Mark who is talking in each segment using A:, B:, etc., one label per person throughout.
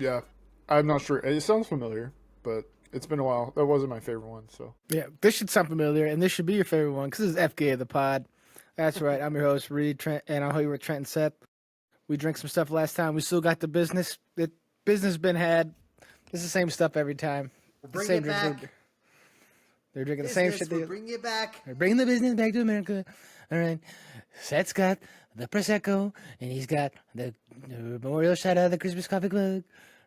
A: Yeah, I'm not sure. It sounds familiar, but it's been a while. That wasn't my favorite one. So
B: Yeah, this should sound familiar, and this should be your favorite one because this is FK of the pod. That's right. I'm your host, Reed Trent, and I'm here with Trent and Seth. We drank some stuff last time. We still got the business. The business been had. It's the same stuff every time.
C: We'll
B: The
C: bring
B: same
C: it
B: drinks.
C: back.
B: They're drinking the same
C: Business,
B: shit.
C: we're bringing it back.
B: They're bringing the business back to America. All right. Seth's got the Prosecco, and he's got the memorial shot of the Christmas coffee mug.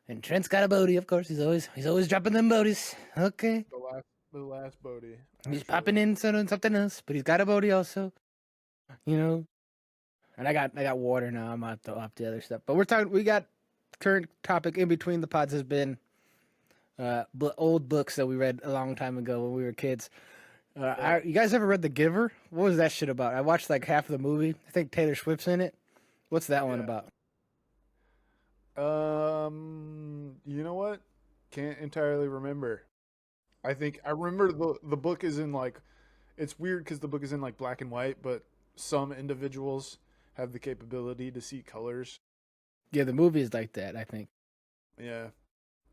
B: And Trent's got a Bodie, of course. He's always dropping them Bodies. Okay.
A: the last Bodie.
B: He's popping in something else, but he's got a Bodie also. You know. And I got water now. I'm off the other stuff. But we got current topic in between the pods has been old books that we read a long time ago when we were kids. You guys ever read The Giver? What was that shit about? I watched like half of the movie. I think Taylor Swift's in it. What's that one about?
A: You know what? Can't entirely remember. I think I remember the book is in like, it's weird because the book is in like black and white, but some individuals have the capability to see colors.
B: Yeah, the movie is like that, I think.
A: Yeah,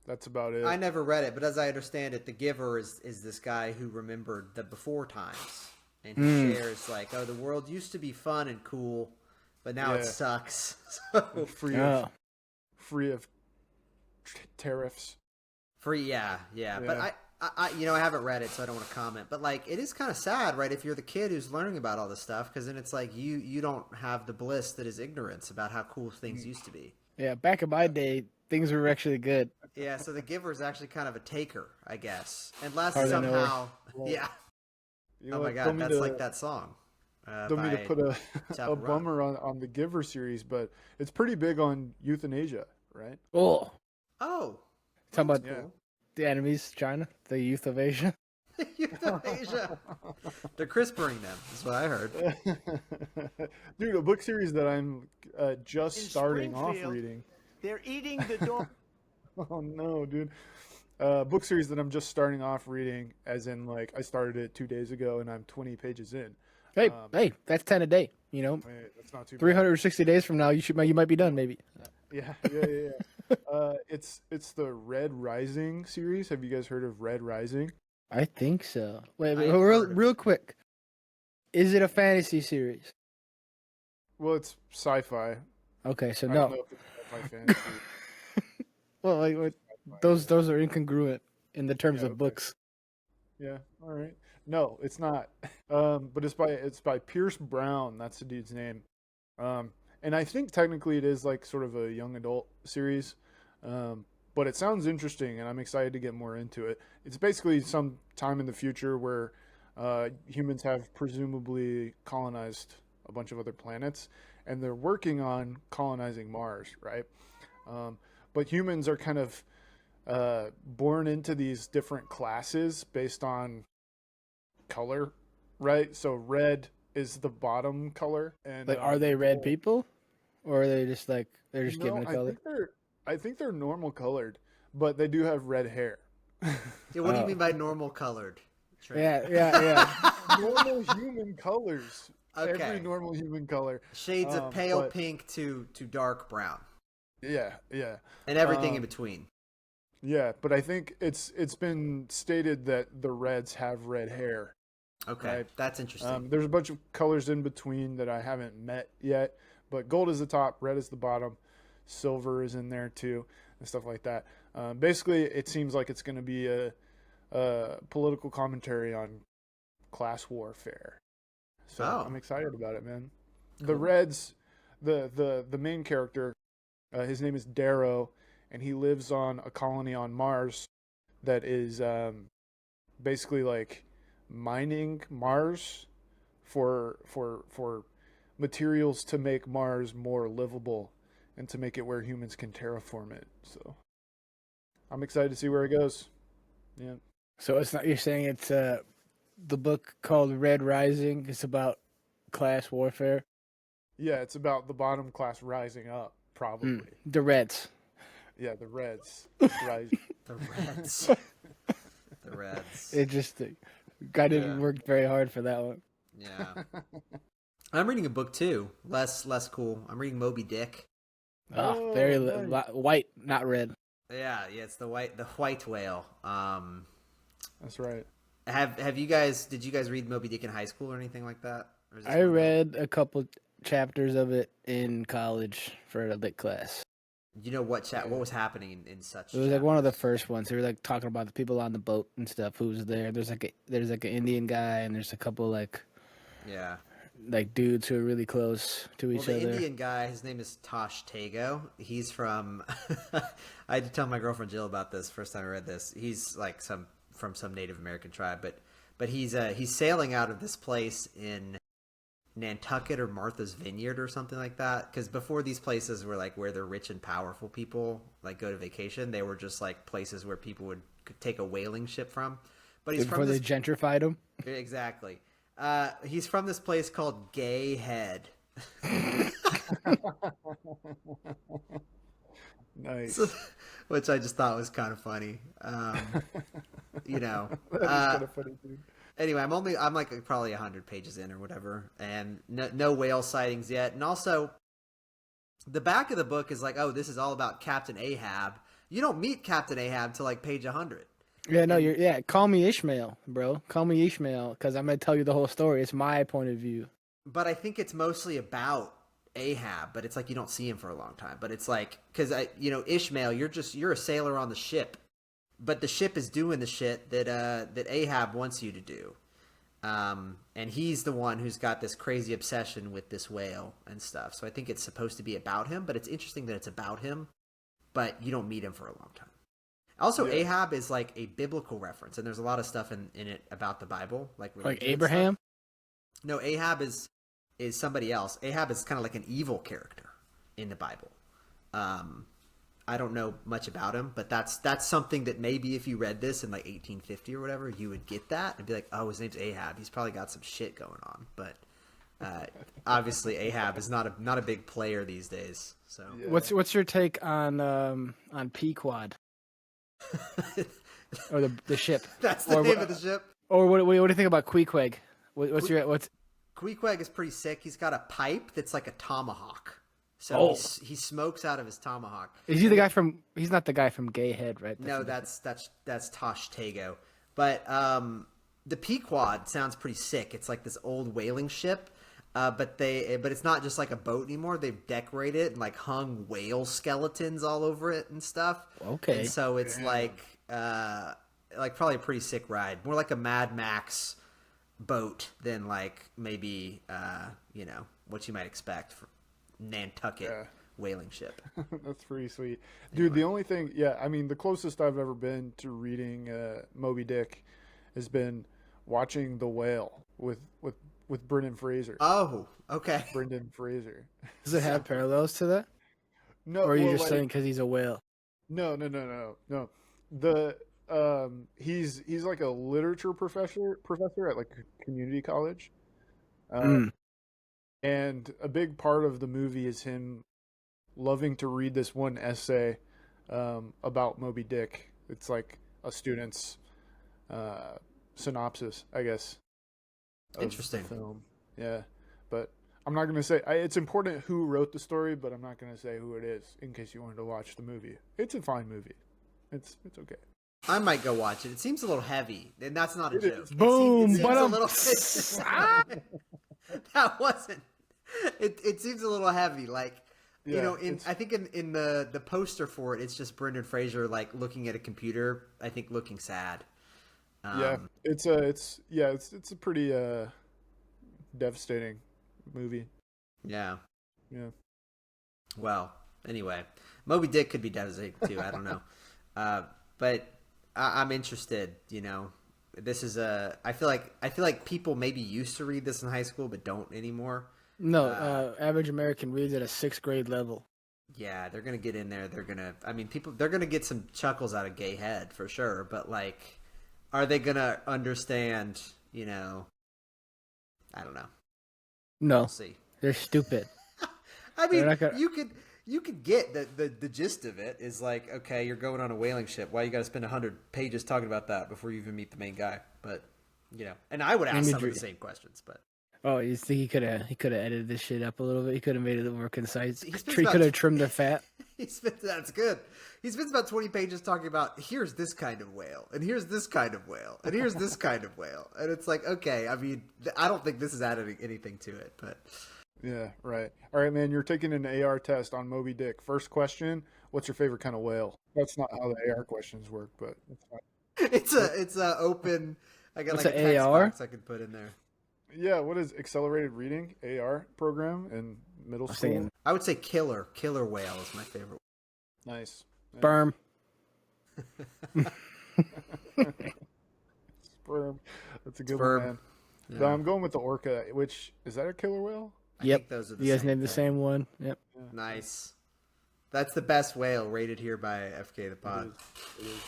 A: that's about it.
C: I never read it, but as I understand it, the giver is this guy who remembered the before times. And he shares like, oh, the world used to be fun and cool, but now it sucks. So,
A: free of tariffs.
C: Yeah. But I I haven't read it, so I don't want to comment. But like, it is kind of sad, right? If you're the kid who's learning about all this stuff, because then it's like you don't have the bliss that is ignorance about how cool things used to be.
B: Yeah, back in my day, things were actually good.
C: Yeah, so the giver is actually kind of a taker, I guess, unless
B: Hard to know.
C: somehow,
A: Well,
C: yeah.
A: You know
C: Oh my
A: what,
C: god, that's like that song.
A: Don't mean to put a
C: Run.
A: bummer on the Giver series, but it's pretty big on euthanasia, right?
B: Oh,
C: Oh,
B: talking about
A: Yeah.
B: the enemies, China, the youth of Asia.
C: euthanasia. They're CRISPRing them. That's what I heard.
A: Dude, a book series that I'm just
D: In
A: starting off
D: Springfield.
A: reading.
D: They're eating the dog.
A: Oh no, dude. Book series that I'm just starting off reading, as in like I started it 2 days ago and I'm 20 pages in.
B: Hey, that's 10 a day. You know,
A: That's not too bad.
B: 360 days from now, you might be done, maybe.
A: Yeah. It's the Red Rising series. Have you guys heard of Red Rising?
B: I think so. Wait,
C: I've heard of it.
B: real quick. Is it a fantasy series?
A: Well, it's sci-fi.
B: Okay, so
A: I don't
B: no.
A: know if it's sci-fi fantasy.
B: Well, like those are incongruent in the terms
A: Yeah,
B: of
A: okay.
B: books.
A: Yeah, all right. No, it's not. But it's by Pierce Brown. That's the dude's name. And I think technically it is like sort of a young adult series. But it sounds interesting, and I'm excited to get more into it. It's basically some time in the future where humans have presumably colonized a bunch of other planets, and they're working on colonizing Mars, right? But humans are kind of born into these different classes based on color, right? So red is the bottom color, and
B: Like, are they red people, or are they just like they're just given a color?
A: I think they're normal colored, but they do have red hair.
C: Yeah, what do you mean by normal colored?
B: Yeah.
A: Normal human colors.
C: Okay.
A: Every normal human color.
C: Shades of pale
A: but-
C: pink to dark brown,
A: Yeah.
C: and everything in between.
A: Yeah, but I think it's been stated that the reds have red hair.
C: Okay,
A: right.
C: that's interesting.
A: There's a bunch of colors in between that I haven't met yet, but gold is the top, red is the bottom, silver is in there too, and stuff like that. Basically, it seems like it's going to be a political commentary on class warfare. So I'm excited about it, man.
C: Cool.
A: The Reds, the main character, his name is Darrow, and he lives on a colony on Mars that is basically like mining Mars for materials to make Mars more livable and to make it where humans can terraform it. So I'm excited to see where it goes. Yeah.
B: So it's not. You're saying it's the book called Red Rising. It's about class warfare.
A: Yeah, it's about the bottom class rising up, probably.
B: The Reds.
A: Yeah, the Reds rise.
C: The Reds. The Reds.
B: Interesting. Guy didn't work very hard for that one.
C: Yeah. I'm reading a book too. Less cool. I'm reading Moby Dick.
B: Very white, not red.
C: Yeah, it's the white whale.
A: That's right.
C: Have you guys? Did you guys read Moby Dick in high school or anything like that? Or is this
B: I
C: one of the-
B: read a couple chapters of it in college for a lit class.
C: You know what what was happening in such?
B: It was like one of the
C: chapters?
B: first ones. They were like talking about the people on the boat and stuff who was there. There's like an Indian guy and there's a couple
C: Yeah.
B: like dudes who are really close to each
C: Well, the
B: other.
C: Indian guy, his name is Tosh Tago. He's from. I had to tell my girlfriend Jill about this first time I read this. He's like from some Native American tribe, but he's sailing out of this place in Nantucket or Martha's Vineyard or something like that. Because before these places were like where the rich and powerful people like go to vacation, they were just like places where people could take a whaling ship from. But he's
B: Before
C: from
B: they
C: this
B: gentrified them.
C: exactly. He's from this place called Gay Head.
A: Nice.
C: Which I just thought was kind of funny. You know,
A: That is kind of funny, dude.
C: anyway, I'm like probably 100 pages in or whatever, and no whale sightings yet. And also, the back of the book is like, oh, this is all about Captain Ahab. You don't meet Captain Ahab till like page 100.
B: Yeah, no, call me Ishmael, bro. Call me Ishmael, because I'm gonna tell you the whole story. It's my point of view.
C: But I think it's mostly about Ahab, but it's like you don't see him for a long time. But it's like because Ishmael, you're a sailor on the ship, but the ship is doing the shit that Ahab wants you to do, and he's the one who's got this crazy obsession with this whale and stuff. So I think it's supposed to be about him, but it's interesting that it's about him, but you don't meet him for a long time. Also,
A: Yeah.
C: Ahab is like a biblical reference, and there's a lot of stuff in it about the Bible, like religion and
B: Abraham.
C: stuff. No, Ahab is somebody else. Ahab is kind of like an evil character in the Bible. I don't know much about him, but that's something that maybe if you read this in like 1850 or whatever, you would get that and be like, oh, his name's Ahab. He's probably got some shit going on. But obviously, Ahab is not a big player these days. So
A: Yeah.
B: What's your take on Pequod or the ship?
C: that's the
B: Or
C: name of the ship.
B: Or what do you think about Queequeg? What's
C: Queequeg is pretty sick. He's got a pipe that's like a tomahawk. So he smokes out of his tomahawk.
B: is he the guy from? He's not the guy from Gay Head, right?
C: No, that's Tosh Tago. But the Pequod sounds pretty sick. It's like this old whaling ship, but it's not just like a boat anymore. They've decorated it and like hung whale skeletons all over it and stuff.
B: Okay.
C: And so it's like probably a pretty sick ride. More like a Mad Max boat than like maybe what you might expect for Nantucket whaling ship.
A: That's pretty sweet, dude. The only thing, I mean, the closest I've ever been to reading Moby Dick has been watching The Whale with Brendan Fraser.
C: Oh, okay.
A: Brendan Fraser.
B: Does it have parallels to that?
A: No,
B: Or are you
A: well,
B: just saying because he's a whale?
A: No. The he's like a literature professor at like a community college. And a big part of the movie is him loving to read this one essay about Moby Dick. It's like a student's synopsis, I guess. Of
C: Interesting.
A: The film. Yeah, but I'm not going to say it's important who wrote the story, but I'm not going to say who it is in case you wanted to watch the movie. It's a fine movie. It's okay.
C: I might go watch it. It seems a little heavy, and that's not a joke.
B: Boom,
C: It seems
B: but
C: a little. That wasn't. It seems a little heavy. Like I think in the poster for it, it's just Brendan Fraser like looking at a computer. I think looking sad.
A: It's a pretty devastating movie.
C: Yeah.
A: Yeah.
C: Well, anyway, Moby Dick could be devastating too. I don't know, but I'm interested. This is I feel like people maybe used to read this in high school, but don't anymore.
B: No, average American reads at a 6th grade level.
C: Yeah, they're gonna get in there. They're gonna get some chuckles out of Gay Head for sure. But like, are they gonna understand? I don't know.
B: No,
C: We'll see.
B: they're stupid.
C: I mean,
B: gonna...
C: you could get the gist of it is like, okay, you're going on a whaling ship. Why you got to spend 100 pages talking about that before you even meet the main guy? But and I would ask some of the same questions. But
B: Oh, you think he could have edited this shit up a little bit? He could have made it more concise.
C: He spends
B: He
C: about
B: could have trimmed the fat.
C: That's good. He spends about 20 pages talking about here's this kind of whale, and here's this kind of whale, and here's this kind of whale, and it's like, okay, I mean, I don't think this is adding anything to it, but
A: Yeah, right. All right, man. You're taking an AR test on Moby Dick. First question: what's your favorite kind of whale? That's not how the AR questions work, but it's fine.
C: it's a open. I got
B: What's
C: like a
B: an
C: text
B: AR?
C: box I could put in there.
A: Yeah, what is accelerated reading AR program in middle
B: I'm
A: school?
B: saying
C: I would say killer whale is my favorite.
A: Nice.
B: sperm.
A: Sperm. That's a good
C: Sperm.
A: one, man.
C: Yeah.
A: No, I'm going with the orca. Which is that a killer whale?
C: I
B: Yep.
C: think those are the
B: You guys
C: same
B: named the
C: thing.
B: same one. Yep.
C: Nice. That's the best whale rated here by FK the Pod.
A: It is.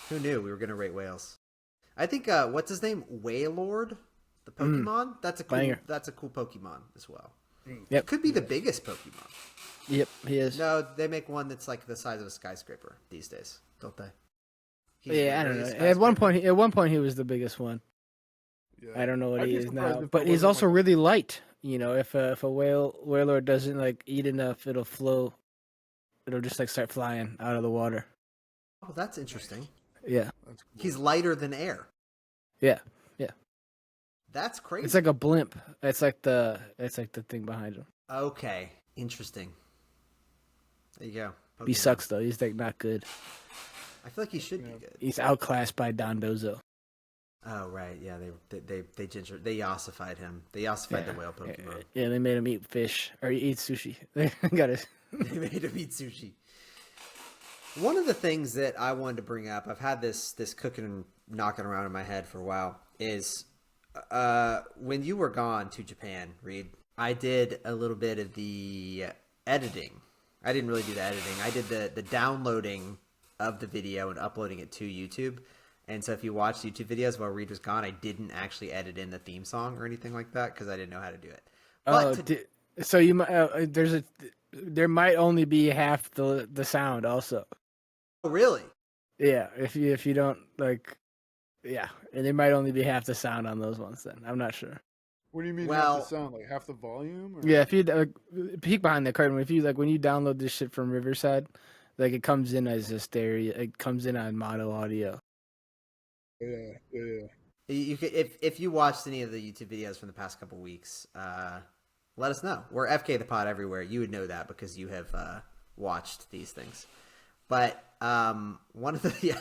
C: Who knew we were going to rate whales? I think what's his name? Wailord, the Pokemon. That's a cool.
B: Banger.
C: That's a cool Pokemon as well.
B: Yep.
C: Could be the biggest Pokemon.
B: Yep. He is.
C: No, they make one that's like the size of a skyscraper these days, don't they? He's
B: Yeah, I don't know.
C: literally a
B: At one point, he was the biggest one.
A: Yeah.
B: I don't know what
A: I'd
B: he
A: be
B: is
A: surprised
B: now,
A: if
B: but
A: it
B: he's
A: wasn't,
B: also
A: like-
B: really light. You know, if a whaler doesn't like eat enough, it'll flow. It'll just like start flying out of the water.
C: Oh, that's interesting.
B: Yeah.
A: That's cool.
C: He's lighter than air.
B: Yeah.
C: That's crazy.
B: It's like a blimp. It's like the thing behind him.
C: Okay, interesting. There you go.
B: He
C: Pokemon.
B: sucks though. He's like not good.
C: I feel like he should
A: Yeah.
C: be good.
B: He's outclassed by Don Dozo.
C: Oh right, yeah. They ossified him. They ossified the whale Pokemon.
B: Yeah, they made him eat fish or eat sushi. They got it.
C: They made him eat sushi. One of the things that I wanted to bring up, I've had this cooking and knocking around in my head for a while, is when you were gone to Japan, Reed, I did a little bit of the editing. I didn't really do the editing. I did the downloading of the video and uploading it to YouTube. And so if you watch YouTube videos while Reed was gone, I didn't actually edit in the theme song or anything like that because I didn't know how to do it. But
B: So you might there might only be half the sound also.
C: oh, really?
B: Yeah, if you don't like, yeah, and there might only be half the sound on those ones. Then I'm not sure.
A: What do you mean
C: Well-
A: half the sound? Like half the volume? Or?
B: Yeah, if you like, peek behind the curtain, if you like when you download this shit from Riverside, like it comes in as a stereo, it comes in on mono audio.
A: Yeah.
C: You could, if you watched any of the YouTube videos from the past couple weeks, let us know. We're FK the Pod everywhere. You would know that because you have watched these things. But one of the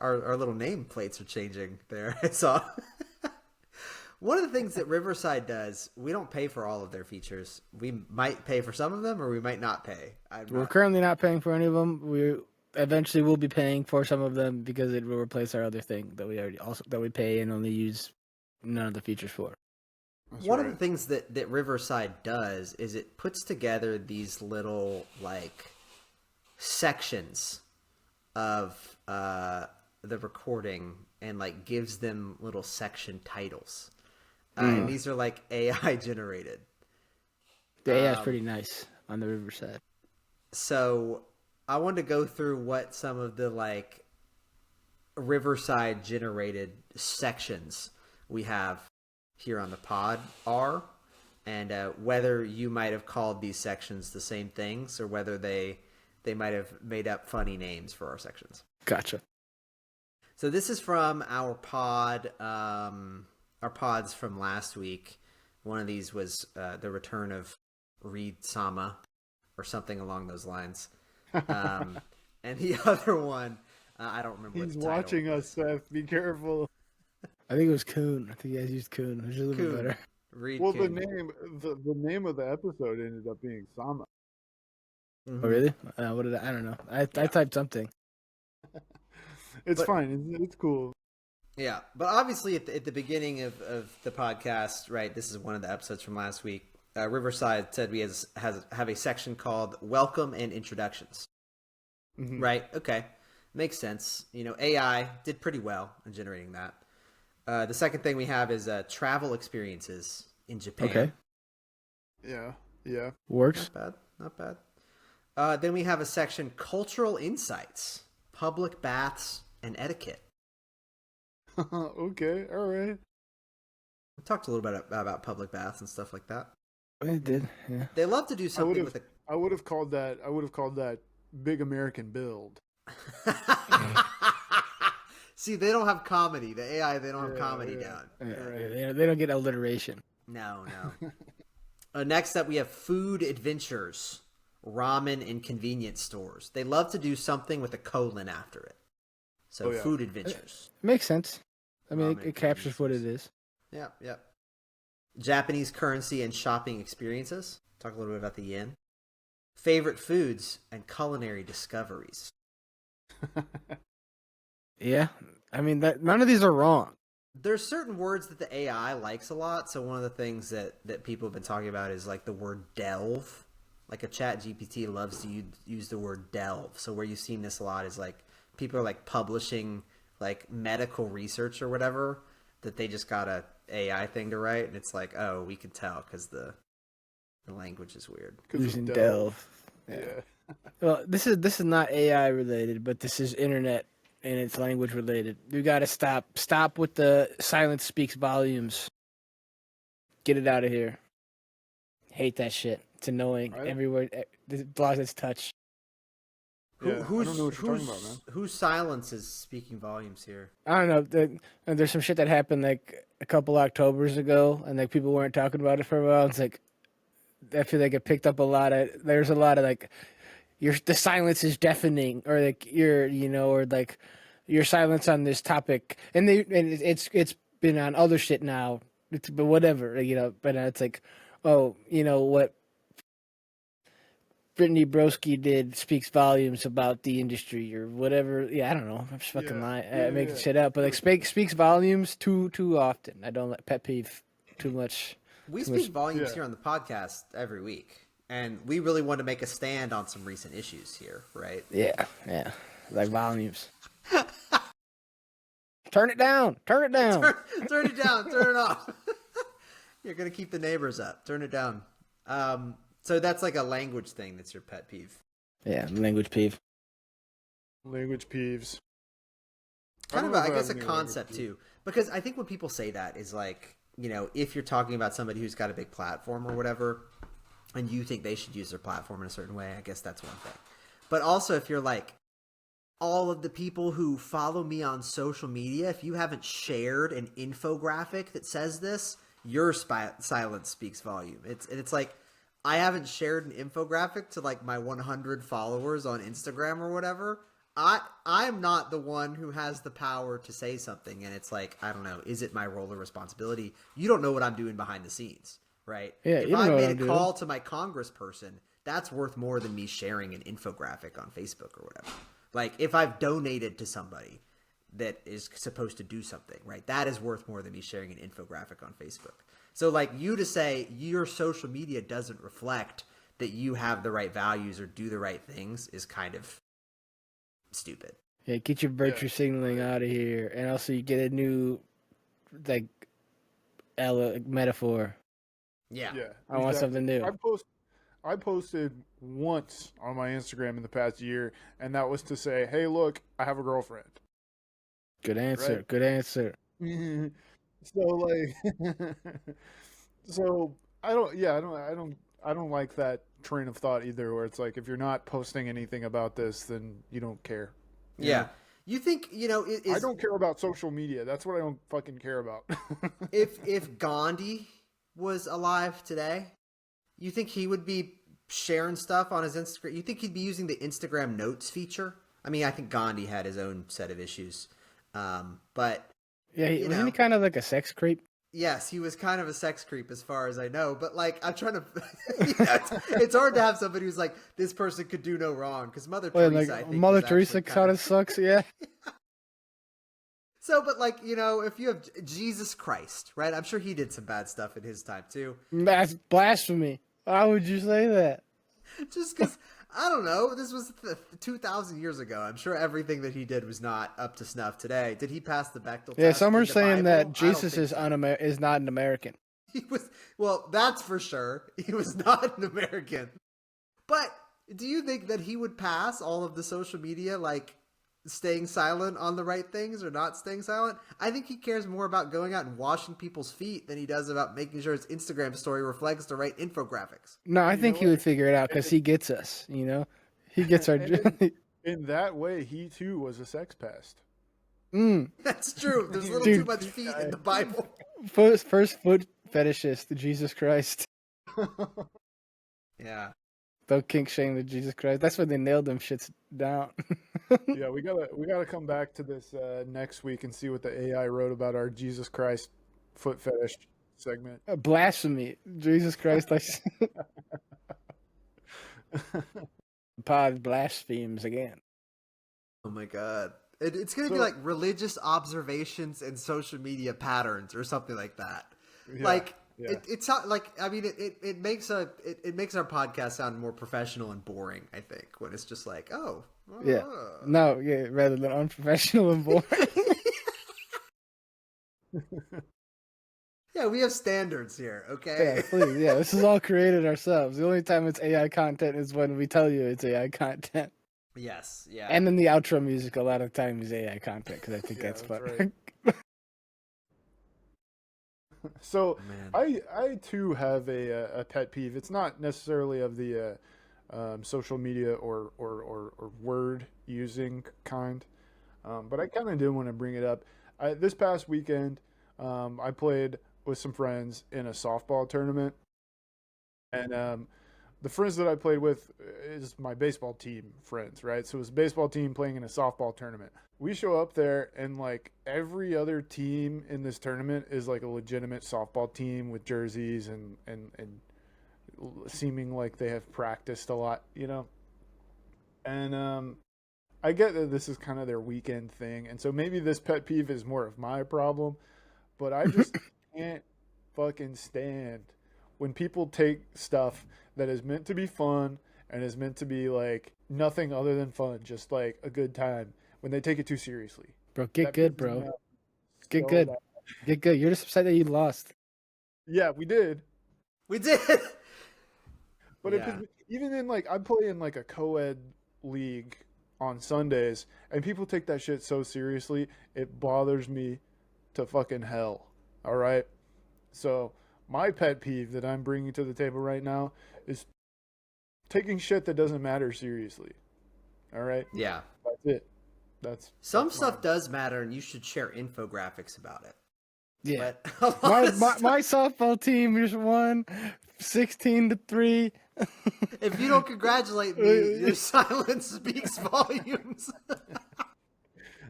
C: our little name plates are changing there. I saw. One of the things that Riverside does, we don't pay for all of their features. We might pay for some of them, or we might not pay.
B: We're currently not paying for any of them. We eventually will be paying for some of them because it will replace our other thing that we pay and only use none of the features for.
C: One of the things that Riverside does is it puts together these little like sections of the recording and like gives them little section titles. And these are like AI generated.
B: The AI is pretty nice on the Riverside.
C: So I wanted to go through what some of the like Riverside generated sections we have here on the pod are, and whether you might have called these sections the same things or whether they might have made up funny names for our sections.
B: Gotcha.
C: So this is from our pod, our pods from last week. One of these was the return of Reed Sama or something along those lines. And the other one, I don't remember.
A: He's
C: what the title
A: watching
C: was.
A: us, Seth. Be careful.
B: I think it was Coon. I think you guys used Coon, which is a little
C: Coon.
B: bit better.
C: Reed
A: Well,
C: Coon.
A: the name of the episode ended up being Sama.
C: Mhm.
B: Oh, really? What did I don't know. I typed something.
A: It's
C: But-
A: fine. It's cool.
C: Yeah, but obviously at the beginning of the podcast, right? This is one of the episodes from last week. Riverside said we have a section called "Welcome and Introductions."
A: Mhm.
C: Right? Okay, makes sense. You know, AI did pretty well in generating that. The second thing we have is travel experiences in Japan.
B: Okay.
A: Yeah.
B: Works.
C: Not bad. Then we have a section cultural insights, public baths, and etiquette.
A: Okay. All right.
C: We talked a little bit about public baths and stuff like that.
B: It did, yeah.
C: They love to do
A: I would
C: something
A: have
C: with
A: I would have called that big American build.
C: a. See, they don't have comedy. The AI, they don't have comedy down.
B: Yeah, they don't get alliteration.
C: No. Next up, we have food adventures, ramen in convenience stores. They love to do something with a colon after it. So food adventures.
B: It makes sense. I mean,
C: Ramen
B: it captures what it is.
C: Yep. Japanese currency and shopping experiences. Talk a little bit about the yen. Favorite foods and culinary discoveries.
B: Yeah, I mean, none of these are wrong.
C: There's certain words that the AI likes a lot. So one of the things that people have been talking about is like the word delve. Like a chat GPT loves to use the word delve. So where you've seen this a lot is like people are like publishing like medical research or whatever that they just got a AI thing to write. And it's like, oh, we can tell because the language is weird.
B: Using delve.
A: Yeah.
B: Well, this is not AI related, but this is internet and it's language related. You got to stop with the silence speaks volumes. Get it out of here. Hate that shit. It's annoying. Everywhere, as long as it's touch.
A: Yeah, I don't know what you're talking about, man.
C: Whose silence is speaking volumes here?
B: I don't know. There's some shit that happened like a couple Octobers ago, and like people weren't talking about it for a while. It's like I feel like it picked up a lot of. There's a lot of like, the silence is deafening, or like or like your silence on this topic, and it's been on other shit now. But whatever, But it's like, oh, what Brittany Broski did speaks volumes about the industry or whatever. Yeah, I don't know. I'm just fucking lying, making shit up. But like speaks volumes too often. I don't let pet peeve too much.
C: We speak volumes here on the podcast every week, and we really want to make a stand on some recent issues here, right?
B: Yeah, like volumes. Turn it down. Turn it down.
C: Turn it down. Turn it off. You're gonna keep the neighbors up. Turn it down. So that's like a language thing. That's your pet peeve.
B: Yeah, language peeve.
A: Language peeves.
C: Kind of, I guess, a concept too, because I think when people say that is like, if you're talking about somebody who's got a big platform or whatever, and you think they should use their platform in a certain way, I guess that's one thing. But also, if you're like, all of the people who follow me on social media, if you haven't shared an infographic that says this, your silence speaks volume. It's like, I haven't shared an infographic to like my 100 followers on Instagram or whatever. I'm not the one who has the power to say something, and it's like, I don't know, is it my role or responsibility? You don't know what I'm doing behind the scenes, right?
B: Yeah,
C: if I made a call to my congressperson, that's worth more than me sharing an infographic on Facebook or whatever. Like, if I've donated to somebody that is supposed to do something, right, that is worth more than me sharing an infographic on Facebook. So, like, you to say your social media doesn't reflect that you have the right values or do the right things is kind of stupid.
B: Yeah, get your virtue signaling out of here. And also, you get a new, like, metaphor.
C: Yeah.
B: I want something new.
A: I posted once on my Instagram in the past year, and that was to say, hey, look, I have a girlfriend.
B: Good answer.
A: Right?
B: Good answer.
A: So like, so I don't like that train of thought either. Where it's like, if you're not posting anything about this, then you don't care.
C: Yeah. You think,
A: I don't care about social media. That's what I don't fucking care about.
C: if Gandhi was alive today, you think he would be sharing stuff on his Instagram? You think he'd be using the Instagram notes feature? I mean, I think Gandhi had his own set of issues. But
B: yeah, wasn't he kind of like a sex creep?
C: Yes, he was kind of a sex creep as far as I know. But like, I'm trying to, it's hard to have somebody who's like, this person could do no wrong. Because Mother Teresa, I think,
B: Mother Teresa kind of sucks. Yeah.
C: So, but like, if you have Jesus Christ, right? I'm sure he did some bad stuff in his time too.
B: That's blasphemy. Why would you say that?
C: Just because, I don't know, this was 2,000 years ago. I'm sure everything that he did was not up to snuff today. Did he pass the Bechdel test?
B: Yeah, some are
C: in the
B: saying
C: Bible?
B: that Jesus is
C: so.
B: is not an American.
C: He was, well, that's for sure. He was not an American. But do you think that he would pass all of the social media, like, staying silent on the right things or not staying silent. I think he cares more about going out and washing people's feet than he does about making sure his Instagram story reflects the right infographics.
B: No, I
A: You
B: think
A: know
B: he
A: what?
B: would figure it out because he gets us. He gets our.
A: In that way, he too was a sex pest.
C: That's true. There's a little
B: Dude.
C: too much feet in the Bible.
B: First foot fetishist, Jesus Christ.
C: Yeah.
B: Don't kink shame to Jesus Christ. That's when they nailed them shits down.
A: Yeah, we gotta come back to this next week and see what the AI wrote about our Jesus Christ foot fetish segment.
B: Blasphemy. Jesus Christ. Pod blasphemes again.
C: Oh my God. It's going to be
A: So-
C: like religious observations and social media patterns or something like that.
A: Yeah,
C: It's not like, I mean, it makes our podcast sound more professional and boring, I think, when it's just like,
B: Yeah. No, yeah, rather than unprofessional and boring.
C: Yeah, we have standards here, okay?
B: Yeah, please. Yeah, this is all created ourselves. The only time it's AI content is when we tell you it's AI content.
C: Yes, yeah.
B: And then the outro music a lot of times is AI content because I think
A: Yeah,
B: that's
A: that's
B: fun.
A: right. So
C: Man.
A: I too have a pet peeve. It's not necessarily of the social media or word using kind, but I kind of did want to bring it up. This past weekend, I played with some friends in a softball tournament, and the friends that I played with is my baseball team friends, right? So it was a baseball team playing in a softball tournament. We show up there, and like every other team in this tournament is like a legitimate softball team with jerseys and seeming like they have practiced a lot, And I get that this is kind of their weekend thing, and so maybe this pet peeve is more of my problem, but I just can't fucking stand when people take stuff that is meant to be fun and is meant to be like nothing other than fun, just like a good time, when they take it too seriously.
B: Bro, get
A: That
B: good,
A: pisses me
B: bro.
A: off
B: Get
A: so
B: good.
A: bad.
B: Get good. You're just upset that you lost.
A: Yeah, we did.
C: We did.
A: But
C: Yeah.
A: even in like I play in like a co-ed league on Sundays, and people take that shit so seriously, it bothers me to fucking hell. All right. So my pet peeve that I'm bringing to the table right now is taking shit that doesn't matter seriously. All right.
C: Yeah.
A: That's it. That's
C: Some
A: that's
C: stuff
A: mine.
C: does matter, and you should share infographics about it.
B: Yeah.
C: But a lot of stuff-
B: My softball team just won 16-3.
C: if you don't congratulate me, your silence speaks volumes.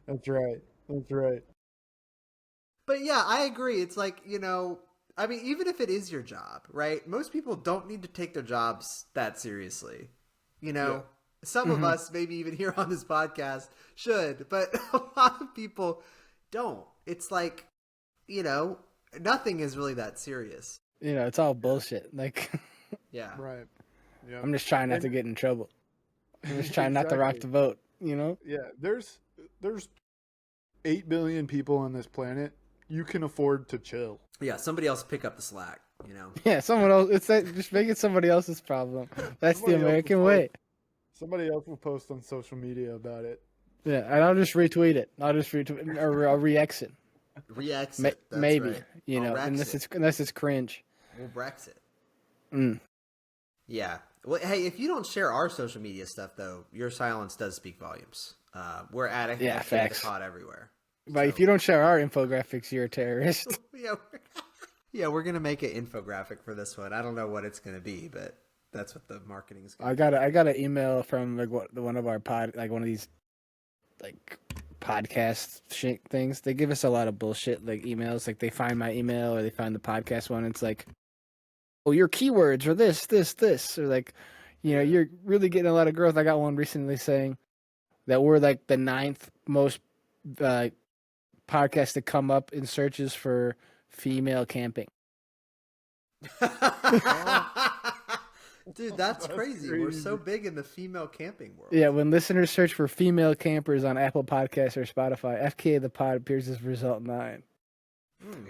A: That's right. That's right.
C: But yeah, I agree. It's like, I mean, even if it is your job, right? Most people don't need to take their jobs that seriously.
A: Yeah.
C: Some of us, maybe even here on this podcast, should, but a lot of people don't. It's like, nothing is really that serious.
B: It's all bullshit. Like,
C: Yeah.
A: Right. Yeah.
B: I'm just trying not to get in trouble. I'm just trying not to rock the boat,
A: Yeah. There's 8 billion people on this planet. You can afford to chill.
C: Yeah, somebody else pick up the slack,
B: Yeah, someone else. Just make it somebody else's problem. That's
A: Somebody
B: the
A: else
B: American
A: will
B: way.
A: Somebody else will post on social media about it.
B: Yeah, and I'll just retweet it. I'll just retweet it, or I'll re-exit.
C: Re-exit. That's
B: Maybe,
C: right. I'll
B: unless it's cringe.
C: We'll Brexit.
B: Mm.
C: Yeah. Well, hey, if you don't share our social media stuff, though, your silence does speak volumes. We're at
B: Yeah, facts.
C: pod everywhere.
B: But if you don't share our infographics, you're a terrorist.
C: Yeah, we're gonna make an infographic for this one. I don't know what it's gonna be, but that's what the marketing is gonna
B: I got an email from like one of our one of these like podcast shit things. They give us a lot of bullshit like emails. Like they find my email or they find the podcast one. It's like, oh, your keywords are this, or like, you're really getting a lot of growth. I got one recently saying that we're like the 9th most podcast to come up in searches for female camping.
C: Dude, that's crazy. We're so big in the female camping world.
B: Yeah, when listeners search for female campers on Apple Podcasts or Spotify, FKA the Pod appears as result 9.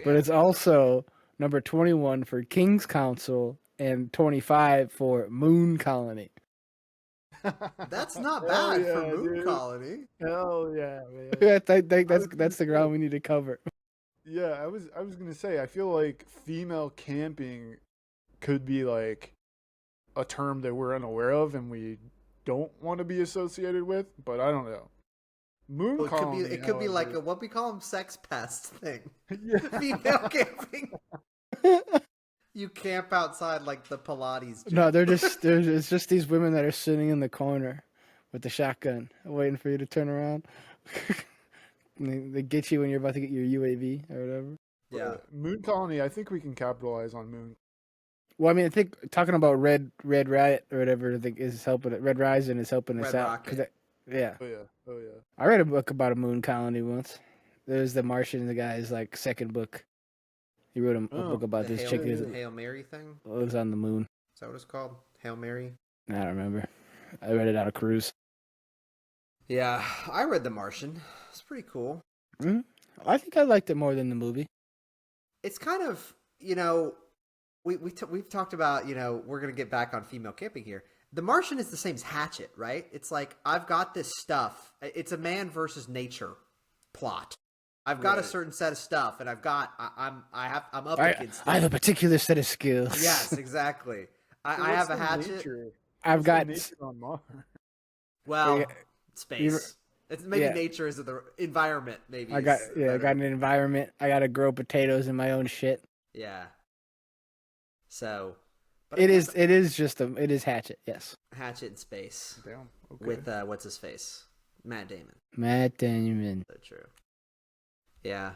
B: But it's also number 21 for King's Council and 25 for Moon Colony.
C: That's not
A: Hell
C: bad for
A: yeah,
C: Moon
A: dude.
C: Colony.
A: Hell yeah, man.
B: I think
A: I was gonna
B: that's the
A: say,
B: ground we need to cover.
A: yeah, I was gonna say, I feel like female camping could be like a term that we're unaware of and we don't want to be associated with, but I don't know. Moon
C: Well,
A: colony,
C: it could be like
A: however,
C: a what we call them sex pest thing.
A: yeah,
C: Female camping. You camp outside like the Pilates gym.
B: No, it's just these women that are sitting in the corner with the shotgun, waiting for you to turn around. And they get you when you're about to get your UAV or whatever.
C: Yeah.
A: Moon colony. I think we can capitalize on moon.
B: Well, I mean, I think talking about Red Riot or whatever, I think is helping. Red Rising is helping us
C: Red
B: out.
C: Rocket.
B: Yeah,
A: Oh yeah, oh yeah.
B: I read a book about a moon colony once. There's the Martian, the guy's like second book. He wrote a book about
C: The
B: this chick who
C: Hail Mary thing?
B: lives on the moon.
C: Is that what it's called? Hail Mary?
B: I don't remember. I read it on a cruise.
C: Yeah, I read The Martian. It's pretty cool.
B: Mm-hmm. I think I liked it more than the movie.
C: It's kind of, we've talked about, we're going to get back on female camping here. The Martian is the same as Hatchet, right? It's like, I've got this stuff. It's a man versus nature plot. I've got a certain set of stuff, and I'm up against it.
B: I have a particular set of skills.
C: Yes, exactly. I have a hatchet.
A: Nature?
B: I've got
A: nature on Mars.
C: Well,
B: Yeah.
C: space. It's maybe nature is the environment. Maybe
B: I got an environment. I got to grow potatoes in my own shit.
C: Yeah. So, but
B: it is Hatchet. Yes.
C: Hatchet in space.
A: Damn. Okay.
C: With what's his face, Matt Damon.
B: Matt Damon.
C: So true. Yeah.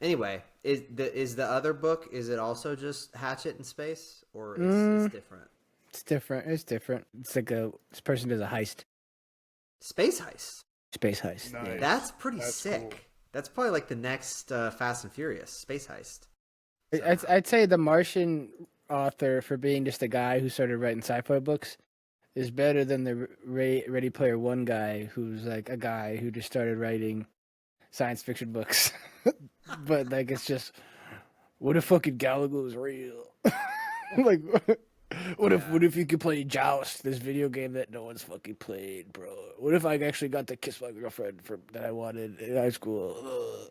C: Anyway, is the other book? Is it also just Hatchet in space, or it's different?
B: It's different. It's different. It's like this person does a heist.
C: Space heist.
B: Space heist.
A: Nice.
B: Yeah.
C: That's pretty
A: That's
C: sick.
A: cool.
C: That's probably like the next Fast and Furious space heist.
B: I'd say the Martian author, for being just a guy who started writing sci-fi books, is better than the Ready Player One guy, who's like a guy who just started writing science fiction books. But like, it's just, what if fucking Galaga is real? Like, what if you could play Joust, this video game that no one's fucking played, bro? What if I actually got to kiss my girlfriend that I wanted in high school?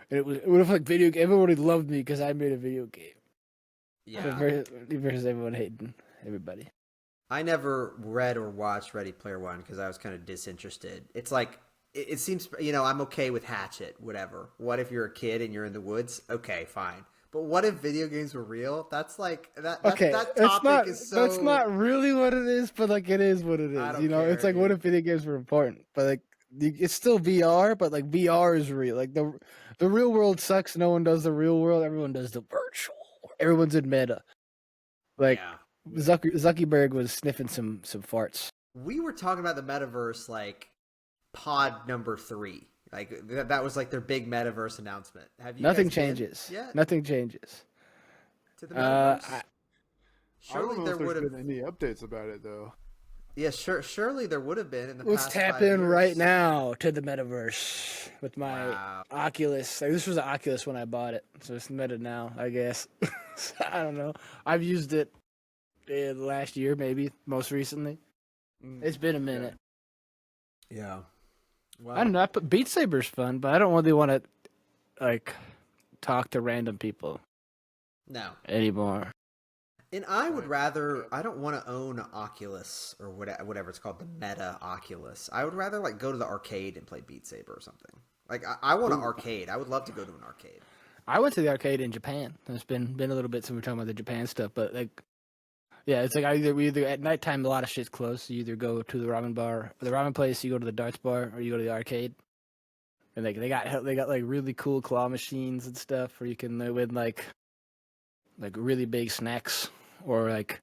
B: And it was, what if like everybody loved me because I made a video game?
C: Yeah.
B: Versus everyone hating everybody.
C: I never read or watched Ready Player One because I was kind of disinterested. It's like, it seems, I'm okay with Hatchet, whatever. What if you're a kid and you're in the woods? Okay, fine. But what if video games were real? That's like, that topic is so...
B: That's not really what it is, but like, it is what it is.
C: I don't care,
B: it's like, what if video games were important? But like, it's still VR, but like, VR is real. Like, the real world sucks. No one does the real world. Everyone does the virtual. Everyone's in meta. Like, Zuckerberg was sniffing some farts.
C: We were talking about the metaverse, like, pod number 3. Like, that was like their big metaverse announcement. Have you
B: Nothing
C: guys been
B: changes.
C: yet
B: Nothing changes.
C: to the metaverse?
A: I
C: Surely
A: don't know
C: there
A: if there's
C: would have
A: been any updates about it though.
C: Yeah, surely there would have been in the
B: Let's
C: past
B: tap
C: 5
B: in
C: years.
B: right now to the metaverse with my
C: Wow.
B: Oculus. Like, this was an Oculus when I bought it, so it's meta now, I guess. I don't know. I've used it last year, maybe most recently. It's been a minute.
C: Yeah. Well,
B: I don't know. Beat Saber's fun, but I don't really want to like talk to random people
C: no.
B: anymore.
C: And I would rather, I don't want to own an Oculus or whatever it's called, the Meta Oculus. I would rather like go to the arcade and play Beat Saber or something. Like, I want an arcade. I would love to go to an arcade.
B: I went to the arcade in Japan. It's been a little bit since we're talking about the Japan stuff, but like, yeah, it's like we either at nighttime a lot of shit's closed. So you either go to the ramen bar, or the ramen place, you go to the darts bar, or you go to the arcade. And like they got like really cool claw machines and stuff, where you can win like really big snacks or like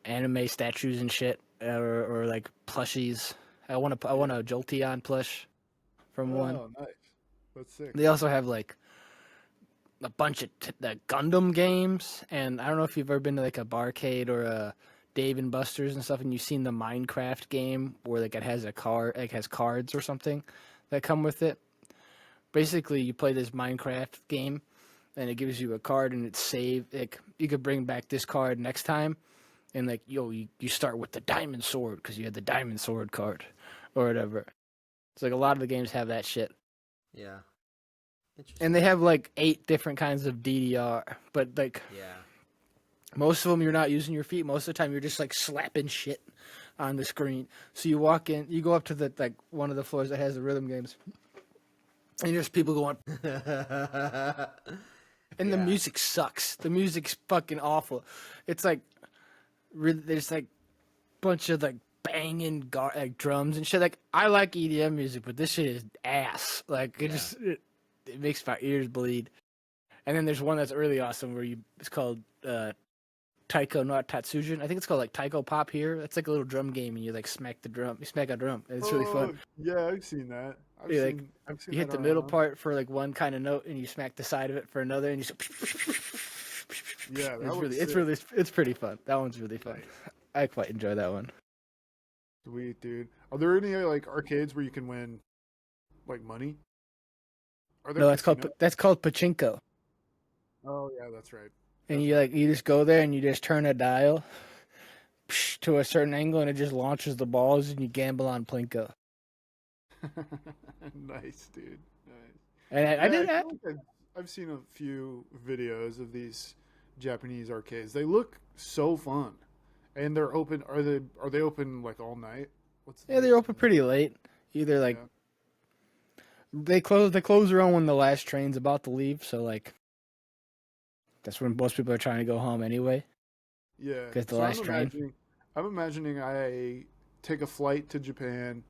B: anime statues and shit, or like plushies. I want a Jolteon plush from one.
A: Oh, nice. That's sick.
B: They also have like a bunch of the Gundam games, and I don't know if you've ever been to like a barcade or a Dave and Buster's and stuff, and you've seen the Minecraft game where like it has has cards or something that come with it. Basically, you play this Minecraft game, and it gives you a card, and it's saved. Like you could bring back this card next time, and like you start with the diamond sword because you had the diamond sword card, or whatever. It's like a lot of the games have that shit.
C: Yeah. Interesting.
B: And they have like 8 different kinds of DDR, but like
C: Yeah.
B: most of them you're not using your feet. Most of the time you're just like slapping shit on the screen. So you walk in, you go up to the like one of the floors that has the rhythm games, and there's people going, and the music sucks. The music's fucking awful. It's like there's like bunch of like banging like drums and shit. Like I like EDM music, but this shit is ass. Like it makes my ears bleed. And then there's one that's really awesome where it's called Taiko not Tatsujin. I think it's called like Taiko Pop here. That's like a little drum game, and you like smack the drum. You smack a drum. And it's really fun.
A: Yeah, I've seen that. I've
B: You,
A: seen
B: you hit
A: that
B: the middle
A: around.
B: part for like one kind of note, and you smack the side of it for another, and you just
A: Yeah,
B: it's pretty fun. That one's really fun. I quite enjoy that one.
A: Sweet, dude. Are there any like arcades where you can win like money? Are there
B: No,
A: casinos?
B: that's called pachinko.
A: Oh yeah, that's right.
B: And you just go there and you just turn a dial to a certain angle, and it just launches the balls, and you gamble on plinko.
A: Nice, dude. Nice.
B: And I did that.
A: I've seen a few videos of these Japanese arcades. They look so fun, and they're open. Are they open like all night?
B: Yeah, they're open pretty late. Either like they close around when the last train's about to leave. So like that's when most people are trying to go home anyway.
A: Yeah,
B: because the last train.
A: I'm imagining I take a flight to Japan.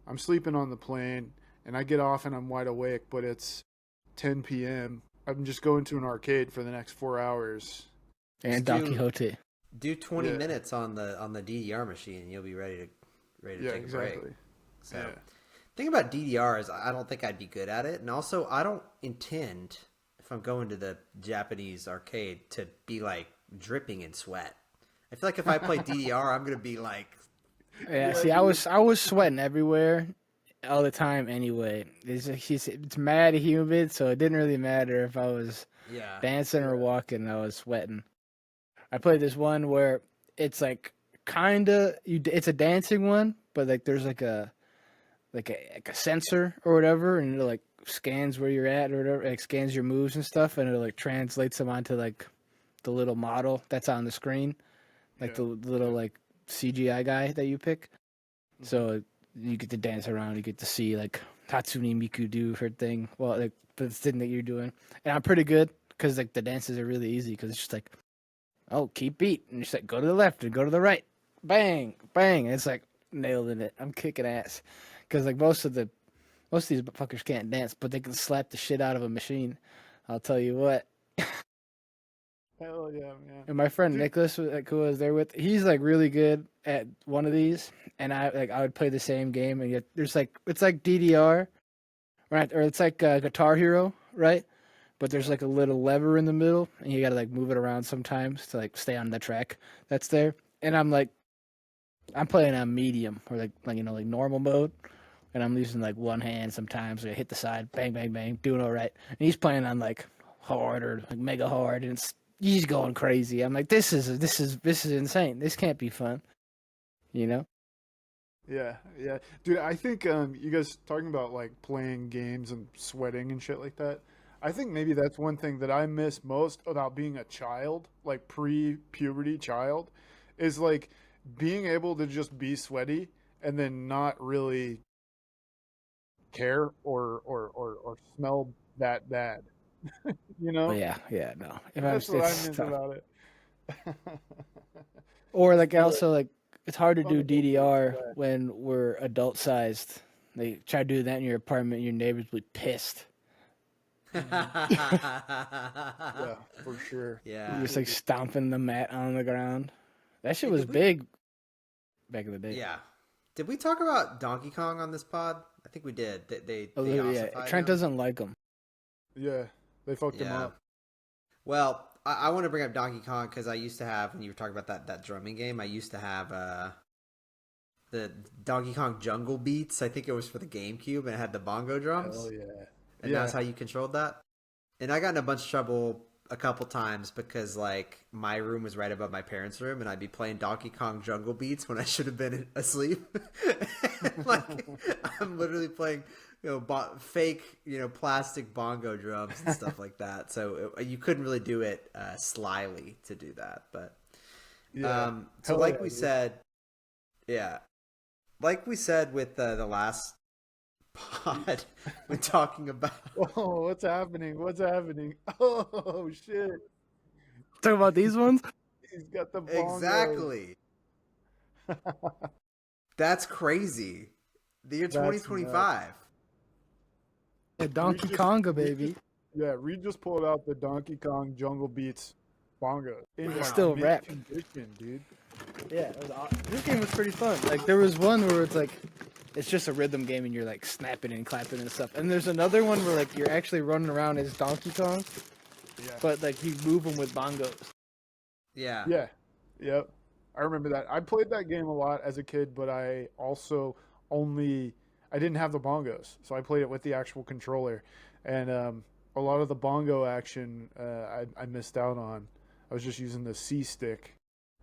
A: I'm sleeping on the plane, and I get off and I'm wide awake, but it's 10 p.m. I'm just going to an arcade for the next 4 hours.
B: And Don Quixote.
C: Do 20 minutes on the DDR machine, and you'll be ready to take a break. So, thing about DDR is I don't think I'd be good at it, and also I don't intend, if I'm going to the Japanese arcade, to be like dripping in sweat. I feel like if I play DDR, I'm gonna be like.
B: Yeah, see, I was sweating everywhere, all the time. Anyway, it's mad humid, so it didn't really matter if I was dancing or walking. I was sweating. I played this one where it's like it's a dancing one, but like there's like a sensor or whatever, and it like scans where you're at or whatever, like scans your moves and stuff, and it like translates them onto like the little model that's on the screen, like the little like CGI guy that you pick. Mm-hmm. So you get to dance around, you get to see like Tatsumi Miku do her thing, well, like the thing that you're doing, and I'm pretty good because like the dances are really easy because it's just like, oh, keep beat, and just like go to the left and go to the right, bang, bang, and it's like nailing it. I'm kicking ass because like most of these fuckers can't dance, but they can slap the shit out of a machine. I'll tell you what.
A: Hell yeah, man.
B: And my friend Nicholas, who I was there with, he's like really good at one of these, and I would play the same game, and yet there's like it's like DDR, right? Or it's like Guitar Hero, right? But there's like a little lever in the middle, and you gotta like move it around sometimes to like stay on the track that's there. And I'm playing on medium or like normal mode, and I'm using like one hand sometimes. So I hit the side, bang, bang, bang, doing all right. And he's playing on like hard or like mega hard, and he's going crazy. I'm like, this is insane. This can't be fun, you know?
A: Yeah, dude. I think you guys talking about like playing games and sweating and shit like that. I think maybe that's one thing that I miss most about being a child, like pre-puberty child, is like being able to just be sweaty and then not really care or smell that bad. You know?
B: Oh, yeah, no.
A: That's what I miss about it.
B: Or like also like it's hard to do DDR when we're adult sized. They try to do that in your apartment, your neighbors will be pissed.
A: Yeah, for sure.
C: Yeah.
B: You're just like stomping the mat on the ground. That shit was big back in the day.
C: Yeah. Did we talk about Donkey Kong on this pod? I think we did. They
B: Trent doesn't like him.
A: Yeah, they fucked him up.
C: Well, I want to bring up Donkey Kong because I used to have, when you were talking about that drumming game, I used to have the Donkey Kong Jungle Beats. I think it was for the GameCube, and it had the bongo drums.
A: Oh yeah.
C: And that's how you controlled that? And I got in a bunch of trouble a couple times because like my room was right above my parents' room, and I'd be playing Donkey Kong Jungle Beats when I should have been asleep. Like I'm literally playing, fake, plastic bongo drums and stuff like that. So you couldn't really do it slyly to do that. But
A: Yeah.
C: so
A: Hell
C: like
A: yeah,
C: we
A: dude.
C: said, yeah, like we said with the last pod, when talking about
A: Oh, what's happening? What's happening? Oh shit!
B: Talk about these ones.
A: He's got the bongos.
C: exactly. That's crazy. The year
A: That's nuts.
C: 2025.
B: Yeah,
A: Reed
B: Donkey
A: just,
B: Konga,
A: Reed just,
B: baby.
A: yeah, Reed just pulled out the Donkey Kong Jungle Beats bongo in
B: It's
A: like
B: still
A: mint
B: rap.
A: condition, dude.
B: Yeah, this game was pretty fun. Like there was one where it's like it's just a rhythm game and you're like snapping and clapping and stuff. And there's another one where like you're actually running around as Donkey Kong,
A: Yeah.
B: but like you move them with bongos.
C: Yeah.
A: Yeah. Yep. I remember that. I played that game a lot as a kid, but I also only I didn't have the bongos, so I played it with the actual controller, and a lot of the bongo action I missed out on. I was just using the C stick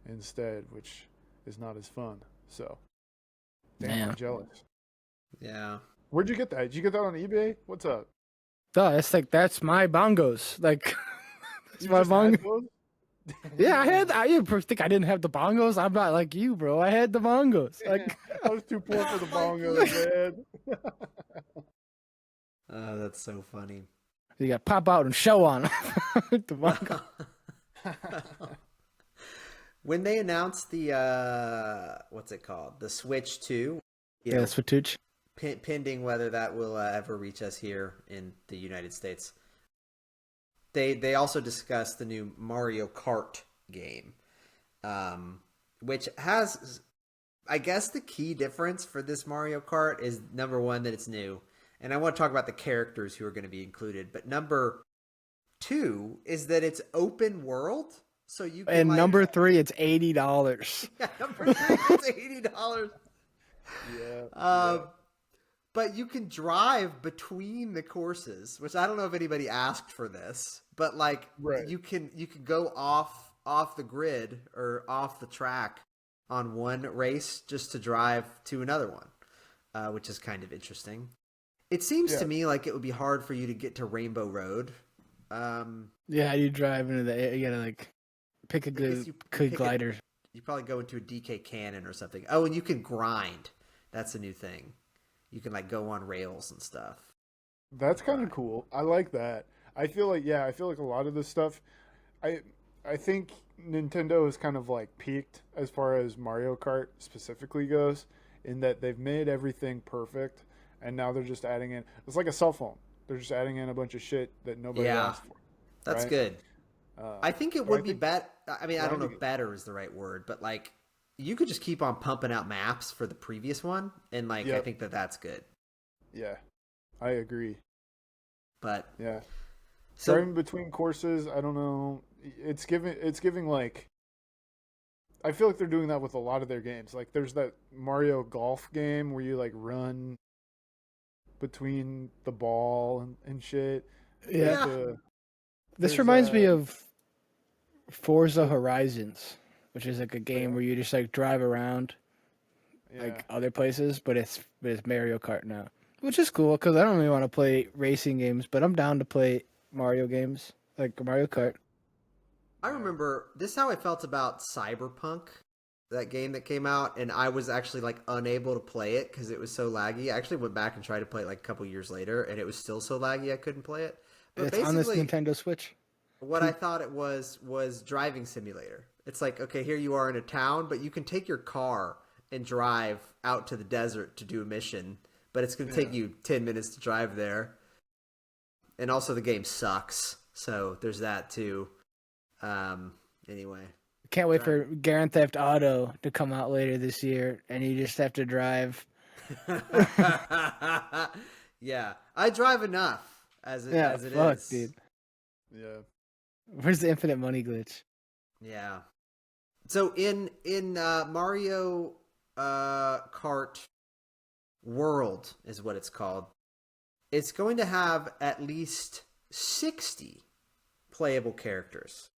A: instead, which is not as fun. So, damn, I'm
B: Man,
A: jealous.
C: Yeah.
A: Where'd you get that? Did you get that on eBay? What's up?
B: duh, it's like that's my bongos. Like that's
A: You
B: my
A: just had
B: bong.
A: those?
B: Yeah, I
A: Damn.
B: had. You think I didn't have the bongos? I'm not like you, bro. I had the bongos.
A: Damn.
B: Like
A: I was too poor for the
C: Like
A: bongos,
C: you.
A: man.
C: Oh, that's so funny.
B: you got to pop out and show on 'em. The bongo.
C: When they announced the what's it called? The Switch 2, you
B: Yeah,
C: know,
B: that's for Tooch.
C: pending whether that will ever reach us here in the United States. They also discussed the new Mario Kart game, which has, I guess, the key difference for this Mario Kart is number one that it's new, and I want to talk about the characters who are going to be included. But number two is that it's open world, so you can
B: And
C: like,
B: number 3, it's $80.
C: yeah, number three, it's $80.
A: Yeah,
C: Uh,
A: yeah.
C: but you can drive between the courses, which I don't know if anybody asked for this, but like
A: Right.
C: you can go off the grid or off the track on one race just to drive to another one, which is kind of interesting. It seems
A: Yeah.
C: to me like it would be hard for you to get to Rainbow Road.
B: Yeah, you drive into the. You gotta like pick a
C: I guess you
B: good
C: pick it.
B: glider.
C: You probably go into a DK Cannon or something. Oh, and you can grind. That's a new thing. You can like go on rails and stuff.
A: That's kind of
C: Grind.
A: cool. I like that. I feel like a lot of this stuff I I think Nintendo is kind of like peaked as far as Mario Kart specifically goes in that they've made everything perfect and now they're just adding in it's like a cell phone. They're just adding in a bunch of shit that nobody
C: Yeah,
A: asked for,
C: that's
A: right?
C: good. I think it
A: But I
C: would be
A: think
C: better. I mean, I don't know
A: grinding
C: if
A: it.
C: better is the right word, but like you could just keep on pumping out maps for the previous one, and like I
A: Yep.
C: think that that's good.
A: Yeah. I agree.
C: But
A: Yeah.
C: so
A: Driving between courses, I don't know. It's giving like I feel like they're doing that with a lot of their games. Like there's that Mario Golf game where you like run between the ball and shit. There's
B: Yeah,
C: yeah,
A: the
B: this
A: there's
B: reminds me of Forza Horizons, which is like a
A: oh
B: game
A: yeah,
B: where you just like drive around
A: yeah.
B: like other places, but it's Mario Kart now, which is cool because I don't really want to play racing games, but I'm down to play Mario games like Mario Kart.
C: I
A: Yeah.
C: remember this is how I felt about Cyberpunk, that game that came out, and I was actually like unable to play it because it was so laggy. I actually went back and tried to play it like a couple years later, and it was still so laggy I couldn't play it. But
B: It's on this
C: basically,
B: Nintendo Switch.
C: what I thought it was driving simulator. It's like, okay, here you are in a town, but you can take your car and drive out to the desert to do a mission, but it's going to take
A: Yeah.
C: you 10 minutes to drive there. And also the game sucks. So there's that too. Anyway.
B: Can't wait
C: Drive.
B: for Grand Theft Auto to come out later this year, and you just have to drive.
C: Yeah, I drive enough as it
B: Yeah,
C: as it
B: fuck,
C: is.
B: dude.
A: Yeah.
B: Where's the infinite money glitch?
C: Yeah. So in Mario Kart World is what it's called. It's going to have at least 60 playable characters.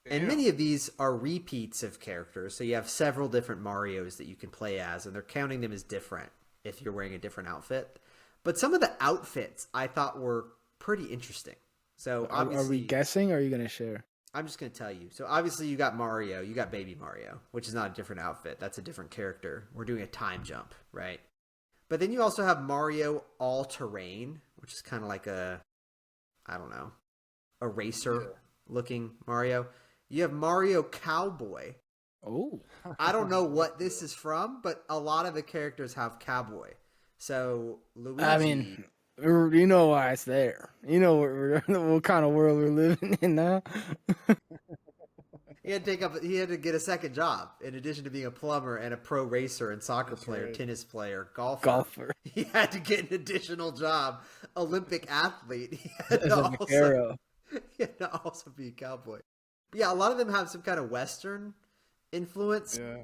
C: And
A: Damn.
C: many of these are repeats of characters. So you have several different Marios that you can play as, and they're counting them as different if you're wearing a different outfit. But some of the outfits I thought were pretty interesting. So obviously,
B: are we guessing, or are you going to share?
C: I'm just going to tell you. So obviously you got Mario, you got Baby Mario, which is not a different outfit. That's a different character. We're doing a time jump, right? But then you also have Mario All-Terrain, which is kind of like a racer looking Mario. You have Mario Cowboy.
B: Oh.
C: I don't know what this is from, but a lot of the characters have cowboy. So Luigi.
B: I mean, you know why it's there. You know what kind of world we're living in now.
C: He had to get a second job in addition to being a plumber and a pro racer and soccer player,
A: right.
C: tennis player, golfer.
B: Golfer.
C: He had to get an additional job. Olympic athlete. He had,
B: As a vaquero.
C: he had to also be a cowboy. But yeah, a lot of them have some kind of Western influence.
A: Yeah.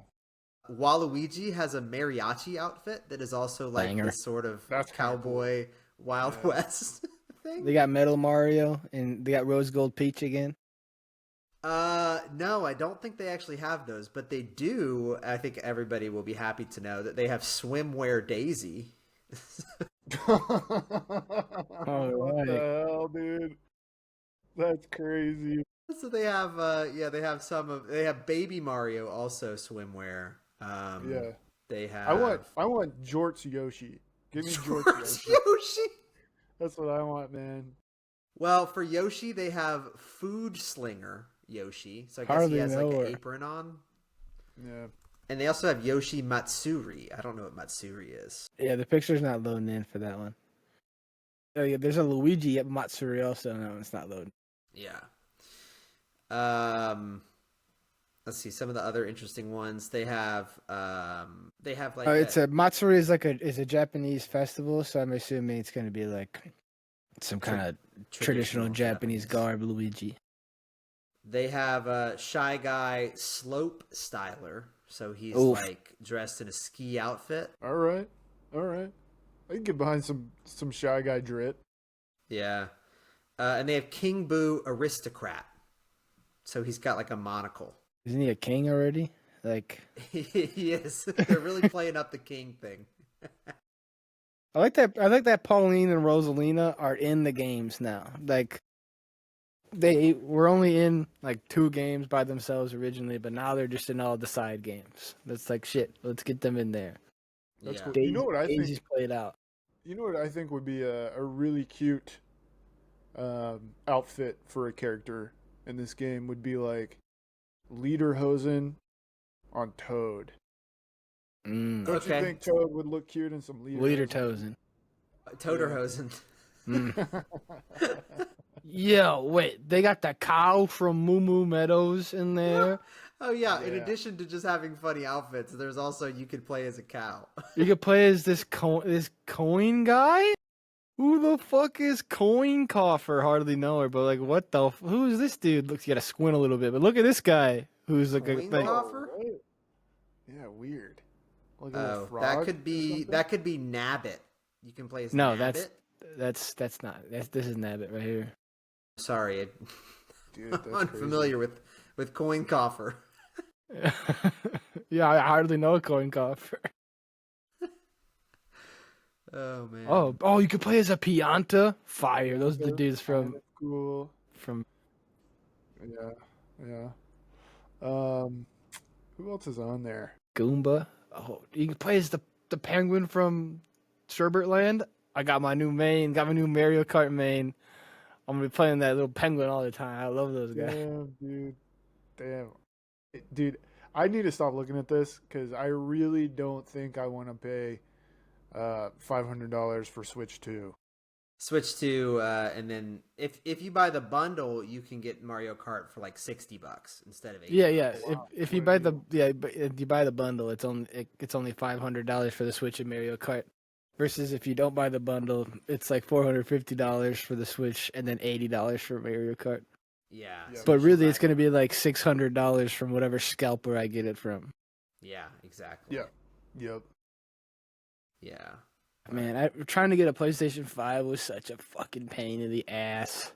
C: Waluigi has a mariachi outfit that is also like
B: Banger.
C: this sort of
A: That's kinda
C: cowboy Wild West thing.
B: They got Metal Mario, and they got Rose Gold Peach again.
C: No, I don't think they actually have those, but they do. I think everybody will be happy to know that they have Swimwear Daisy.
A: What
B: right.
A: the hell, dude? That's crazy.
C: So they have, they have Baby Mario also swimwear.
A: Yeah.
C: They have.
A: I want Jorts Yoshi. Give me Jorts
C: George
A: Yoshi.
C: Yoshi.
A: That's what I want, man.
C: Well, for Yoshi, they have Food Slinger Yoshi. So I guess
B: Hardly
C: he has like
B: know
C: an
B: her.
C: apron on.
A: Yeah.
C: And they also have Yoshi Matsuri. I don't know what Matsuri is.
B: Yeah, the picture's not loading in for that one. Oh yeah, there's a Luigi at Matsuri also. No, it's not loading.
C: Yeah. Let's see some of the other interesting ones. They have like
B: It's a Matsuri is a Japanese festival, so I'm assuming it's going to be like some kind of traditional Japanese garb Luigi.
C: They have Shy Guy Slope Styler, so he's
B: Oof.
C: like dressed in a ski outfit.
A: All right. I can get behind some Shy Guy drit.
C: Yeah. And they have King Boo Aristocrat. So he's got like a monocle.
B: Isn't he a king already? Like
C: He is. They're really playing up the king thing.
B: I like that Pauline and Rosalina are in the games now. Like they were only in like 2 games by themselves originally, but now they're just in all the side games. That's like shit. Let's get them in there.
A: That's
C: Yeah.
A: cool. You know what I think?
B: Daisy's played out.
A: You know what I think would be a really cute outfit for a character in this game would be like Lederhosen on Toad. Don't
C: Okay.
A: you think Toad would look cute in some
B: Lederhosen.
C: Toderhosen.
B: Yo, wait, they got the cow from Moo Moo Meadows in there.
C: Oh yeah. In
A: Yeah.
C: addition to just having funny outfits, there's also you could play as a cow.
B: You could play as this coin guy. Who the fuck is Coin Coffer? Hardly know her, but like, what the? Who is this dude? Looks, you gotta squint a little bit, but look at this guy who's like a
C: Coin
B: like,
C: Coffer?
A: Right? Yeah, weird. Like a little
C: Oh,
A: frog
C: that
A: or
C: could be
A: something?
C: Nabbit. You can play as
B: no,
C: Nabbit.
B: that's not. This is Nabbit right here.
C: Sorry,
A: Dude,
C: I'm
A: that's
C: unfamiliar with Coin Coffer.
B: Yeah, I hardly know a Coin Coffer.
C: Oh man.
B: Oh, you could play as a Pianta. Fire. Those are the dudes
A: That's cool.
B: from.
A: Yeah. Who else is on there?
B: Goomba. Oh, you can play as the penguin from Sherbert Land. I got my new main, got my new Mario Kart main. I'm gonna be playing that little penguin all the time. I love those guys.
A: Damn. Dude, I need to stop looking at this because I really don't think I want to pay $500 for Switch 2.
C: Switch to and then if you buy the bundle, you can get Mario Kart for like $60 instead of $80.
B: Yeah.
A: Wow,
B: If you
A: what
B: buy
A: a
B: the
A: deal.
B: but if you buy the bundle, it's only $500 for the Switch and Mario Kart. Versus if you don't buy the bundle, it's like $450 for the Switch and then $80 for Mario Kart.
C: Yeah.
A: Yeah.
C: so
B: But
C: you should
B: really,
C: buy
B: it's gonna be like $600 from whatever scalper I get it from.
C: Yeah, exactly.
A: Yeah. Yep.
C: Yeah.
B: Man, trying to get a PlayStation 5 was such a fucking pain in the ass.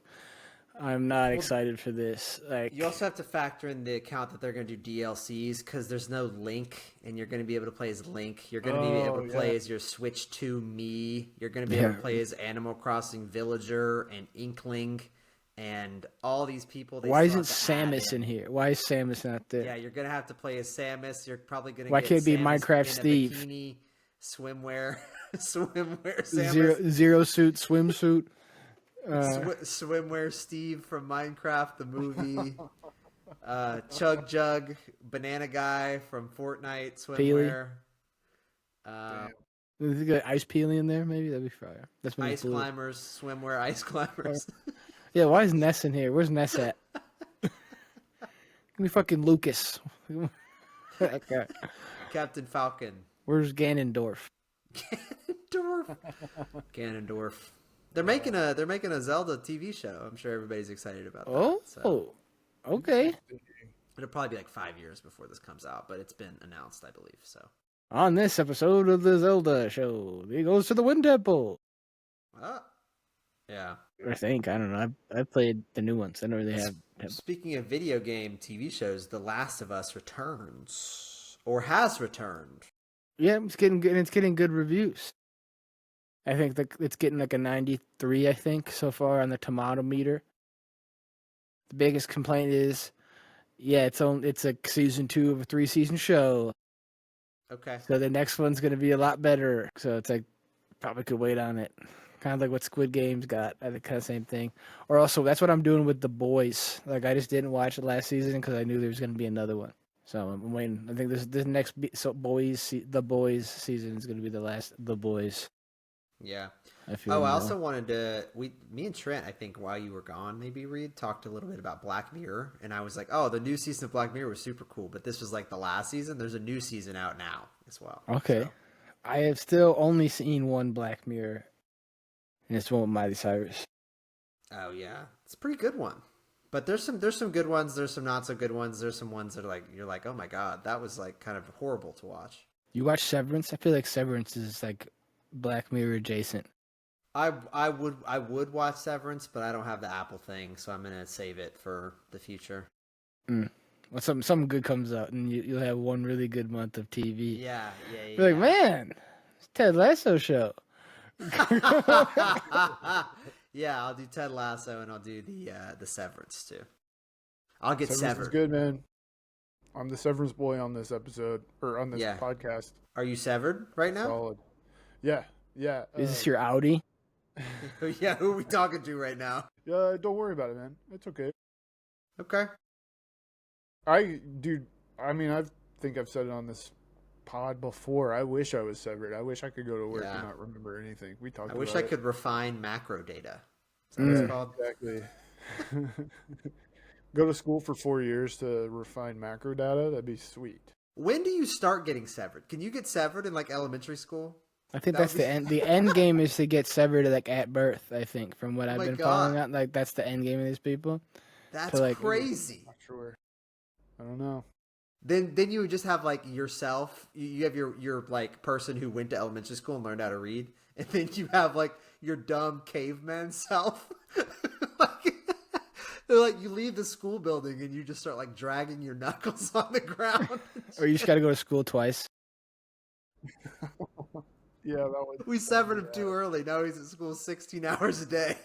B: I'm not excited for this. Like,
C: you also have to factor in the account that they're going to do DLCs because there's no Link, and you're going to be able to play as Link. You're going to be able to play as your Switch 2 Me. You're going to be able to play as Animal Crossing Villager and Inkling, and all these people.
B: Why isn't Samus in here? Why is Samus not there?
C: Yeah, you're going to have to play as Samus. You're probably going to
B: Why
C: get
B: can't it be
C: Samus
B: Minecraft
C: in
B: Steve?
C: a bikini, swimwear, swimwear Samus.
B: Zero suit, swimsuit.
C: Swimwear Steve from Minecraft the movie, Chug Jug Banana Guy from Fortnite swimwear,
B: Is it Ice Peely in there? Maybe that'd be fire. That's
C: Ice Climbers swimwear, Ice Climbers.
B: Yeah, why is Ness in here? Where's Ness at? Give me fucking Lucas.
C: Captain Falcon.
B: Where's Ganondorf?
C: Ganondorf. They're making a Zelda TV show. I'm sure everybody's excited about that.
B: Oh,
C: so.
B: Okay.
C: It'll probably be like 5 years before this comes out, but it's been announced, I believe. So
B: on this episode of the Zelda show, he goes to the Wind Temple.
C: Yeah.
B: I think, I don't know. I played the new ones. I don't really have.
C: Speaking of video game TV shows, The Last of Us returns or has returned.
B: Yeah, it's getting good. It's getting good reviews. I think it's getting like a 93, I think, so far on the tomato meter. The biggest complaint is, it's a season 2 of a 3-season show.
C: Okay.
B: So the next one's going to be a lot better. So it's like, probably could wait on it. Kind of like what Squid Game's got. I think kind of same thing. Or also, that's what I'm doing with The Boys. Like, I just didn't watch the last season because I knew there was going to be another one. So I'm waiting. I think this next The Boys season is going to be the last The Boys.
C: Yeah.
B: I
C: also wanted to. Me and Trent, I think, while you were gone, maybe Reed talked a little bit about Black Mirror, and I was like, "Oh, the new season of Black Mirror was super cool," but this was like the last season. There's a new season out now as well.
B: Okay, so. I have still only seen one Black Mirror, and it's one with Miley Cyrus.
C: Oh yeah, it's a pretty good one. But there's some good ones. There's some not so good ones. There's some ones that are like you're like, oh my god, that was like kind of horrible to watch.
B: You watch Severance? I feel like Severance is like Black Mirror adjacent.
C: I would watch Severance, but I don't have the Apple thing, so I'm gonna save it for the future.
B: Well, something good comes out, and you'll have one really good month of TV.
C: Yeah.
B: You're like, man, it's Ted Lasso show.
C: Yeah, I'll do Ted Lasso, and I'll do the Severance too. I'll get
A: Severance
C: severed.
A: Is good, man. I'm the Severance boy on this episode or on this podcast.
C: Are you severed right now?
A: Solid. Yeah.
B: Is this your Audi?
C: Yeah, who are we talking to right now?
A: Yeah, don't worry about it, man. It's okay.
C: Okay.
A: I think I've said it on this pod before. I wish I was severed. I wish I could go to work and not remember anything. We talked.
C: I wish I could refine macro data.
A: Is that what it's called? Exactly. Go to school for 4 years to refine macro data. That'd be sweet.
C: When do you start getting severed? Can you get severed in like elementary school?
B: I think that's the end. The end game is to get severed like at birth. I think from what I've been following out, like that's the end game of these people.
C: That's crazy.
A: Not sure. I don't know.
C: Then you would just have like yourself. You have your like person who went to elementary school and learned how to read, and then you have like your dumb caveman self. Like you leave the school building and you just start like dragging your knuckles on the ground.
B: Or you just got to go to school twice.
A: Yeah, that was.
C: We severed him too early. Now he's at school 16 hours a day.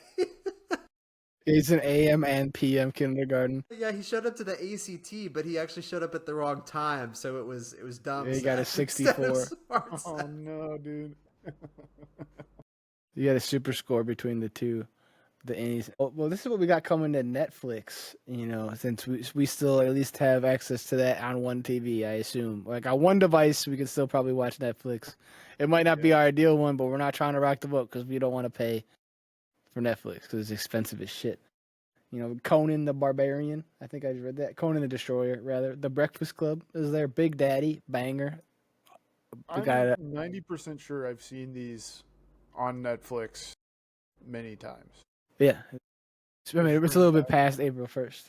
B: He's an AM and PM kindergarten.
C: Yeah, he showed up to the ACT, but he actually showed up at the wrong time, so it was dumb.
B: Yeah, he got a 64.
A: Oh no, dude.
B: You got a super score between the two. Well, this is what we got coming to Netflix. You know, since we still at least have access to that on one TV, I assume. Like on one device, we can still probably watch Netflix. It might not be our ideal one, but we're not trying to rock the boat because we don't want to pay for Netflix because it's expensive as shit. You know, Conan the Barbarian. I think I just read that. Conan the Destroyer, rather. The Breakfast Club is there. Big Daddy, banger.
A: I'm 90% sure I've seen these on Netflix many times.
B: Yeah. I mean, it's a little bit past April 1st.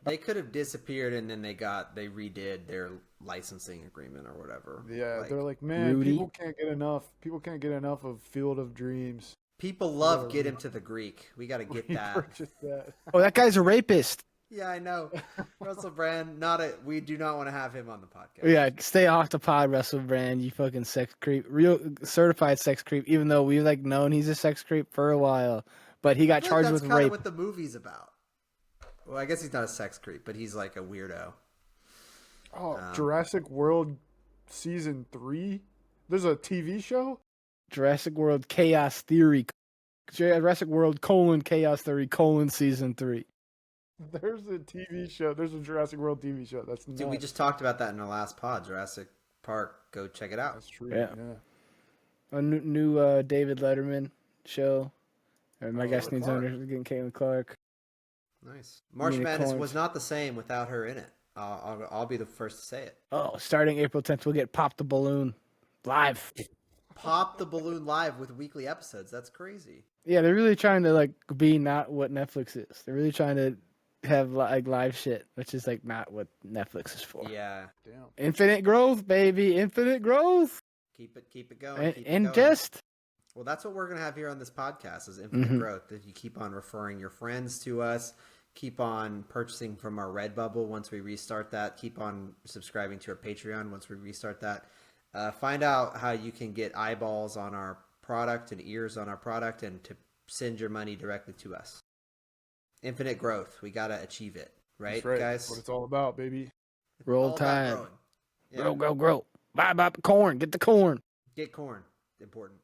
C: They could have disappeared and then they redid their licensing agreement or whatever.
A: Yeah, they're like, man,
B: Rudy.
A: people can't get enough. People can't get enough of Field of Dreams.
C: people
A: We
C: love
A: gotta
C: Get Him to the Greek. We got to get that.
A: repurchase that.
B: Oh, that guy's a rapist.
C: Yeah, I know. Russell Brand, we do not want to have him on the podcast.
B: Yeah, stay off the pod, Russell Brand. You fucking sex creep, real certified sex creep. Even though we've like known he's a sex creep for a while, but he
C: I
B: got
C: feel
B: charged
C: like
B: with
C: that's kind
B: rape.
C: of what the movie's about. Well, I guess he's not a sex creep, but he's like a weirdo.
A: Oh, Jurassic World season 3. There's a TV show.
B: Jurassic World Chaos Theory. Jurassic World Chaos Theory season 3.
A: There's a TV show. There's a Jurassic World TV show. That's nuts.
C: Dude, we just talked about that in our last pod, Jurassic Park. Go check it out.
A: That's true.
B: Yeah.
A: Yeah.
B: A new David Letterman show. My
C: Oh,
B: guest
C: Caitlin
B: needs
C: Clark.
B: under getting Caitlin Clark.
C: Nice. March Madness
B: Unicorns.
C: was not the same without her in it. I'll be the first to say it.
B: Oh, starting April 10th, we'll get Pop the Balloon live.
C: Pop the balloon live with weekly episodes. That's crazy.
B: Yeah, they're really trying to like be not what Netflix is. They're really trying to have like live shit, which is like not what Netflix is for.
C: Yeah.
A: Damn.
B: Infinite growth, baby, infinite growth,
C: Keep it going. Keep it
B: and
C: going.
B: just
C: Well, that's what we're gonna have here on this podcast is infinite
B: Mhm.
C: growth. If you keep on referring your friends to us, keep on purchasing from our Redbubble once we restart that. Keep on subscribing to our Patreon once we restart that. Find out how you can get eyeballs on our product and ears on our product, and to send your money directly to us. Infinite growth. We gotta achieve it, right,
A: That's right.
C: guys?
A: That's what it's all about, baby.
B: roll
C: All about
B: tide,
C: growing. Yeah.
B: grow. Buy corn, get the corn.
C: Get corn. Important.